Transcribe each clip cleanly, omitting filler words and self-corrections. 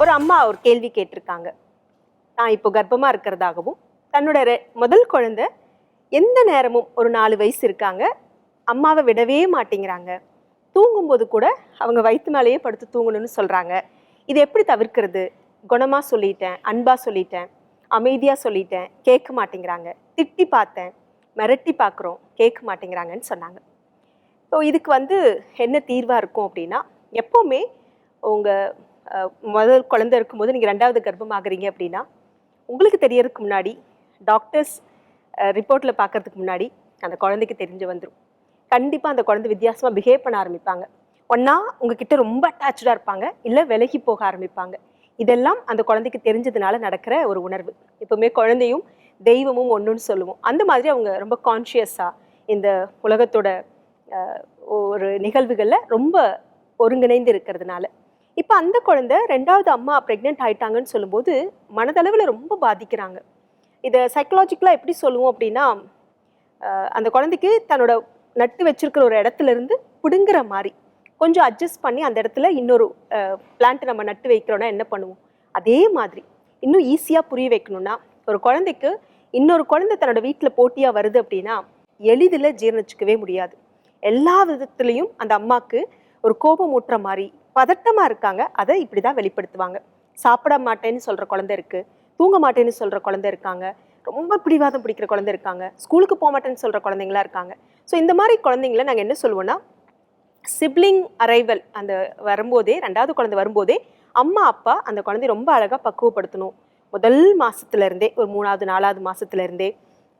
ஒரு அம்மா ஒரு கேள்வி கேட்டிருக்காங்க. தான் இப்போ கர்ப்பமா இருக்கிறதாகவும், தன்னோட முதல் குழந்தை எந்த நேரமும் ஒரு 4 வயசு இருக்காங்க, அம்மாவை விடவே மாட்டேங்கிறாங்க. தூங்கும்போது கூட அவங்க வயிற்று மேலேயே படுத்து தூங்கணும்னு சொல்றாங்க. இதை எப்படி தவிர்க்கிறது? குணமா சொல்லிட்டேன், அன்பா சொல்லிட்டேன், அமைதியா சொல்லிட்டேன், கேட்க மாட்டேங்கிறாங்க. திட்டி பார்த்தேன், மிரட்டி பார்க்குறோம், கேட்க மாட்டேங்கிறாங்கன்னு சொன்னாங்க. ஸோ இதுக்கு என்ன தீர்வாக இருக்கும் அப்படின்னா, எப்போவுமே உங்கள் முதல் குழந்தை இருக்கும்போது நீங்கள் 2வது கர்ப்பமாகறீங்க அப்படின்னா, உங்களுக்கு தெரியறதுக்கு முன்னாடி டாக்டர்ஸ் ரிப்போர்ட்டில் பார்க்கறதுக்கு முன்னாடி அந்த குழந்தைக்கு தெரிஞ்சு வந்துடும். கண்டிப்பாக அந்த குழந்தை வித்தியாசமாக பிஹேவ் பண்ண ஆரம்பிப்பாங்க. ஒன்றா உங்ககிட்ட ரொம்ப அட்டாச்சாக இருப்பாங்க, இல்லை விலகி போக ஆரம்பிப்பாங்க. இதெல்லாம் அந்த குழந்தைக்கு தெரிஞ்சதுனால நடக்கிற ஒரு உணர்வு. எப்பவுமே குழந்தையும் தெய்வமும் ஒன்றுன்னு சொல்லுவோம். அந்த மாதிரி அவங்க ரொம்ப கான்ஷியஸாக இந்த உலகத்தோட ஒரு நிகழ்வுகளில் ரொம்ப ஒருங்கிணைந்து இருக்கிறதுனால, இப்போ அந்த குழந்தை 2வது அம்மா ப்ரெக்னென்ட் ஆயிட்டாங்கன்னு சொல்லும்போது மனதளவில் ரொம்ப பாதிக்கிறாங்க. இதை சைக்கலாஜிக்கலாக எப்படி சொல்லுவோம் அப்படின்னா, அந்த குழந்தைக்கு தன்னோட நட்டு வச்சிருக்கிற ஒரு இடத்துல இருந்து பிடுங்குற மாதிரி கொஞ்சம் அட்ஜஸ்ட் பண்ணி அந்த இடத்துல இன்னொரு பிளான்ட் நம்ம நட்டு வைக்கிறோன்னா என்ன பண்ணுவோம், அதே மாதிரி இன்னும் ஈஸியாக புரிய வைக்கணும்னா, ஒரு குழந்தைக்கு இன்னொரு குழந்தை தன்னோட வீட்டில் போட்டியாக வருது அப்படின்னா எளிதில் ஜீர்ணிச்சிக்கவே முடியாது. எல்லா விதத்துலேயும் அந்த அம்மாவுக்கு ஒரு கோபம் ஊட்டுற மாதிரி பதட்டமாக இருக்காங்க. அதை இப்படி தான் வெளிப்படுத்துவாங்க. சாப்பிட மாட்டேன்னு சொல்கிற குழந்தை இருக்குது, தூங்க மாட்டேன்னு சொல்கிற குழந்தை இருக்காங்க, ரொம்ப பிடிவாதம் பிடிக்கிற குழந்தை இருக்காங்க, ஸ்கூலுக்கு போக மாட்டேன்னு சொல்கிற குழந்தைங்களா இருக்காங்க. ஸோ இந்த மாதிரி குழந்தைங்கள நாங்கள் என்ன சொல்லுவோன்னா, சிப்ளிங் அரைவல் அந்த வரும்போதே 2வது குழந்தை வரும்போதே அம்மா அப்பா அந்த குழந்தைய ரொம்ப அழகாக பக்குவப்படுத்தணும். முதல் மாதத்துலேருந்தே ஒரு 3வது 4வது மாதத்துலேருந்தே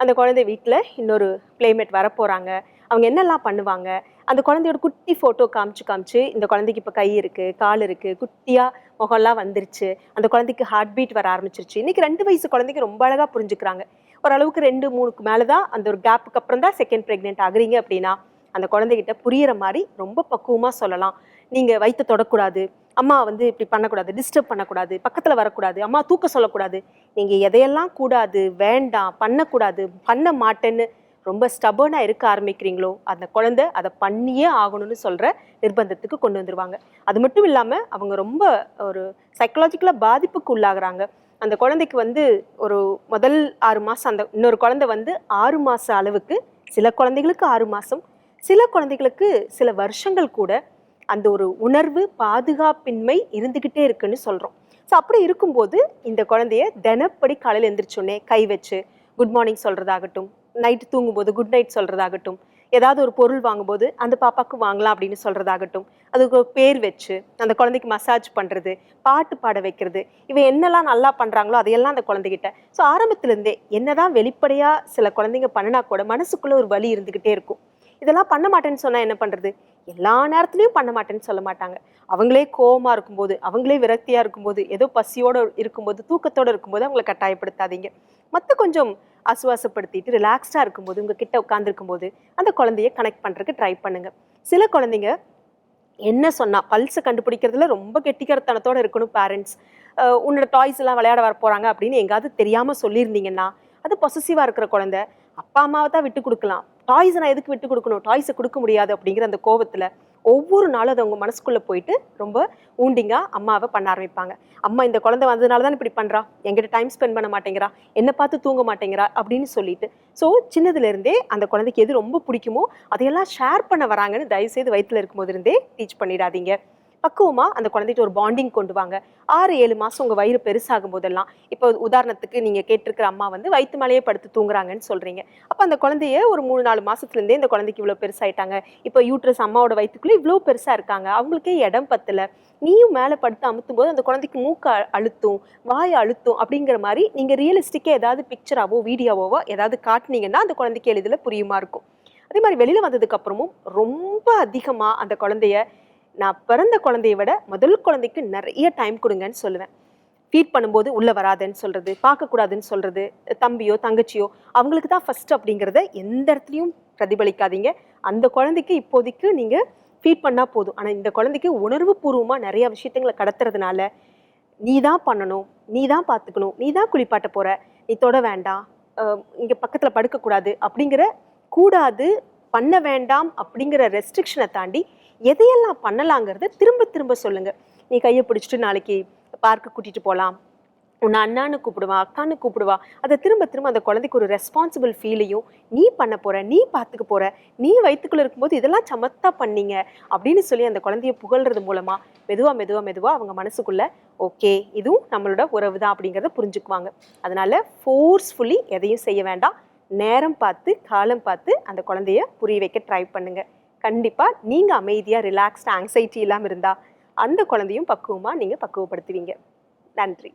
அந்த குழந்தை வீட்டில் இன்னொரு பிளேமேட் வரப்போகிறாங்க, அவங்க என்னெல்லாம் பண்ணுவாங்க, அந்த குழந்தையோட குட்டி ஃபோட்டோ காமிச்சு இந்த குழந்தைக்கு இப்போ கை இருக்குது, கால் இருக்குது, குட்டியாக முகம்லாம் வந்துருச்சு, அந்த குழந்தைக்கு ஹார்ட் பீட் வர ஆரம்பிச்சிருச்சு. இன்றைக்கி 2 வயசு குழந்தைக்கு ரொம்ப அழகாக புரிஞ்சுக்கிறாங்க. ஓரளவுக்கு 2, 3க்கு மேலே தான் அந்த ஒரு கேப்புக்கு அப்புறம் தான் செகண்ட் ப்ரெக்னென்ட் ஆகுறீங்க அப்படின்னா அந்த குழந்தைகிட்ட புரியிற மாதிரி ரொம்ப பக்குவமாக சொல்லலாம். நீங்கள் வயிற்று தொடக்கூடாது, அம்மா இப்படி பண்ணக்கூடாது, டிஸ்டர்ப் பண்ணக்கூடாது, பக்கத்தில் வரக்கூடாது, அம்மா தூக்க சொல்லக்கூடாது, நீங்கள் எதையெல்லாம் கூடாது, வேண்டாம், பண்ணக்கூடாது, பண்ண மாட்டேன்னு ரொம்ப ஸ்டபர்னாக இருக்க ஆரம்பிக்கிறீங்களோ அந்த குழந்தை அதை பண்ணியே ஆகணும்னு சொல்கிற நிர்பந்தத்துக்கு கொண்டு வந்துடுவாங்க. அது மட்டும் இல்லாமல் அவங்க ரொம்ப ஒரு சைக்கலாஜிக்கலாக பாதிப்புக்கு உள்ளாகிறாங்க. அந்த குழந்தைக்கு ஒரு முதல் 6 மாதம், அந்த இன்னொரு குழந்தை 6 மாத அளவுக்கு, சில குழந்தைகளுக்கு 6 மாதம், சில குழந்தைகளுக்கு சில வருஷங்கள் கூட அந்த ஒரு உணர்வு பாதுகாப்பின்மை இருந்துக்கிட்டே இருக்குன்னு சொல்கிறோம். ஸோ அப்படி இருக்கும்போது இந்த குழந்தைய தினப்படி காலையில் எழுந்திரிச்சோடனே கை வச்சு குட் மார்னிங் சொல்கிறதாகட்டும், நைட்டு தூங்கும்போது குட் நைட் சொல்கிறதாகட்டும், ஏதாவது ஒரு பொருள் வாங்கும்போது அந்த பாப்பாவுக்கு வாங்கலாம் அப்படின்னு சொல்கிறதாகட்டும், அதுக்கு ஒரு பேர் வச்சு அந்த குழந்தைக்கு மசாஜ் பண்ணுறது, பாட்டு பாட வைக்கிறது, இவன் என்னெல்லாம் நல்லா பண்ணுறாங்களோ அதையெல்லாம் அந்த குழந்தைகிட்ட. ஸோ ஆரம்பத்துலேருந்தே என்னதான் வெளிப்படையாக சில குழந்தைங்க பண்ணினா கூட மனசுக்குள்ளே ஒரு வலி இருந்துக்கிட்டே இருக்கும். இதெல்லாம் பண்ண மாட்டேன்னு சொன்னால் என்ன பண்ணுறது? எல்லா நேரத்துலையும் பண்ண மாட்டேன்னு சொல்ல மாட்டாங்க. அவங்களே கோவமாக இருக்கும்போது, அவங்களே விரக்தியாக இருக்கும்போது, ஏதோ பசியோடு இருக்கும்போது, தூக்கத்தோடு இருக்கும்போது அவங்களை கட்டாயப்படுத்தாதீங்க. கொஞ்சம் ஆசுவாசப்படுத்திட்டு ரிலாக்ஸ்டாக இருக்கும்போது, உங்ககிட்ட உட்காந்துருக்கும்போது அந்த குழந்தைய கனெக்ட் பண்ணுறதுக்கு ட்ரை பண்ணுங்க. சில குழந்தைங்க என்ன சொன்னால் பல்ஸை கண்டுபிடிக்கிறதுல ரொம்ப கெட்டிக்கரத்தனத்தோடு இருக்கணும் பேரண்ட்ஸ். உன்னோட டாய்ஸ் எல்லாம் விளையாட வர போகிறாங்க அப்படின்னு எங்காவது தெரியாமல் சொல்லியிருந்தீங்கன்னா, அது பொசசிவாக இருக்கிற குழந்தை அப்பா அம்மாவை தான் விட்டு கொடுக்கலாம், டாய்ஸை நான் எதுக்கு விட்டு கொடுக்கணும், டாய்ஸை கொடுக்க முடியாது அப்படிங்கிற அந்த கோவத்தில் ஒவ்வொரு நாளும் அது அவங்க மனசுக்குள்ளே போயிட்டு ரொம்ப ஊண்டிங்காக அம்மாவை பண்ண ஆரம்பிப்பாங்க. அம்மா இந்த குழந்தை வந்ததுனால தான் இப்படி பண்ணுறா, எங்கிட்ட டைம் ஸ்பெண்ட் பண்ண மாட்டேங்கிறா, என்னை பார்த்து தூங்க மாட்டேங்கிறா அப்படின்னு சொல்லிட்டு. ஸோ சின்னதுலேருந்தே அந்த குழந்தைக்கு எது ரொம்ப பிடிக்குமோ அதையெல்லாம் ஷேர் பண்ண வராங்கன்னு தயவுசெய்து வயிற்றில் இருக்கும்போது இருந்தே டீச் பண்ணிடாதீங்க. பக்குவமாக அந்த குழந்தைகிட்ட ஒரு பாண்டிங் கொண்டு வாங்க. 6-7 மாதம் உங்கள் வயிறு பெருசாகும் போதெல்லாம், இப்போ உதாரணத்துக்கு நீங்கள் கேட்டிருக்கிற அம்மா வயிற்று மேலேயே படுத்து தூங்குறாங்கன்னு சொல்கிறீங்க. அப்போ அந்த குழந்தைய ஒரு 3-4 மாதத்துலேருந்தே இந்த குழந்தைக்கு இவ்வளோ பெருசாயிட்டாங்க, இப்போ யூட்ரஸ் அம்மாவோட வயிற்றுக்குள்ளே இவ்வளோ பெருசாக இருக்காங்க, அவங்களுக்கே இடம் பத்தலை, நீயும் மேலே படுத்து அமுத்தும் போது அந்த குழந்தைக்கு மூக்கை அழுத்தும், வாயை அழுத்தும் அப்படிங்கிற மாதிரி நீங்கள் ரியலிஸ்டிக்காக ஏதாவது பிக்சராவோ வீடியோவோ ஏதாவது காட்டினீங்கன்னா அந்த குழந்தைக்கு எளிதில் புரியுமா இருக்கும். அதே மாதிரி வெளியில் வந்ததுக்கப்புறமும் ரொம்ப அதிகமாக அந்த குழந்தைய, நான் பிறந்த குழந்தைய விட முதல் குழந்தைக்கு நிறைய டைம் கொடுங்கன்னு சொல்லுவேன். ஃபீட் பண்ணும்போது உள்ளே வராதுன்னு சொல்கிறது, பார்க்கக்கூடாதுன்னு சொல்கிறது, தம்பியோ தங்கச்சியோ அவங்களுக்கு தான் ஃபஸ்ட்டு அப்படிங்கிறத எந்த இடத்துலையும் பிரதிபலிக்காதீங்க. அந்த குழந்தைக்கு இப்போதைக்கு நீங்கள் ஃபீட் பண்ணால் போதும். ஆனால் இந்த குழந்தைக்கு உணர்வு பூர்வமாக நிறையா விஷயங்களை கடத்துறதுனால நீ தான் பண்ணணும், நீ தான் பார்த்துக்கணும், நீ தான் குளிப்பாட்ட போகிற, நீ தொட வேண்டாம், இங்கே பக்கத்தில் படுக்கக்கூடாது அப்படிங்கிற, கூடாது பண்ண வேண்டாம் அப்படிங்கிற ரெஸ்ட்ரிக்ஷனை தாண்டி எதையெல்லாம் பண்ணலாங்கிறத திரும்ப திரும்ப சொல்லுங்கள். நீ கையை பிடிச்சிட்டு நாளைக்கு பார்க்கு கூட்டிட்டு போகலாம், உன்னை அண்ணான்னு கூப்பிடுவா, அக்கான்னு கூப்பிடுவா. அதை திரும்ப திரும்ப அந்த குழந்தைக்கு ஒரு ரெஸ்பான்சிபிள் ஃபீலையும், நீ பண்ண போற, நீ பார்த்துக்க போற, நீ வயிற்றுக்குள்ள இருக்கும்போது இதெல்லாம் சமத்தா பண்ணீங்க அப்படின்னு சொல்லி அந்த குழந்தைய புகழ்றது மூலமா மெதுவா மெதுவா மெதுவா அவங்க மனசுக்குள்ள ஓகே இதுவும் நம்மளோட உறவு தான் அப்படிங்கிறத புரிஞ்சுக்குவாங்க. அதனால ஃபோர்ஸ்ஃபுல்லி எதையும் செய்ய வேண்டாம். நேரம் பார்த்து காலம் பார்த்து அந்த குழந்தைய புரிய வைக்க ட்ரை பண்ணுங்க. கண்டிப்பா நீங்க அமைதியா ரிலாக்ஸ்ட் ஆங்ஸைட்டி இல்லாமல் இருந்தா அந்த குழந்தையும் பக்குவமா நீங்க பக்குவப்படுத்துவீங்க. நன்றி.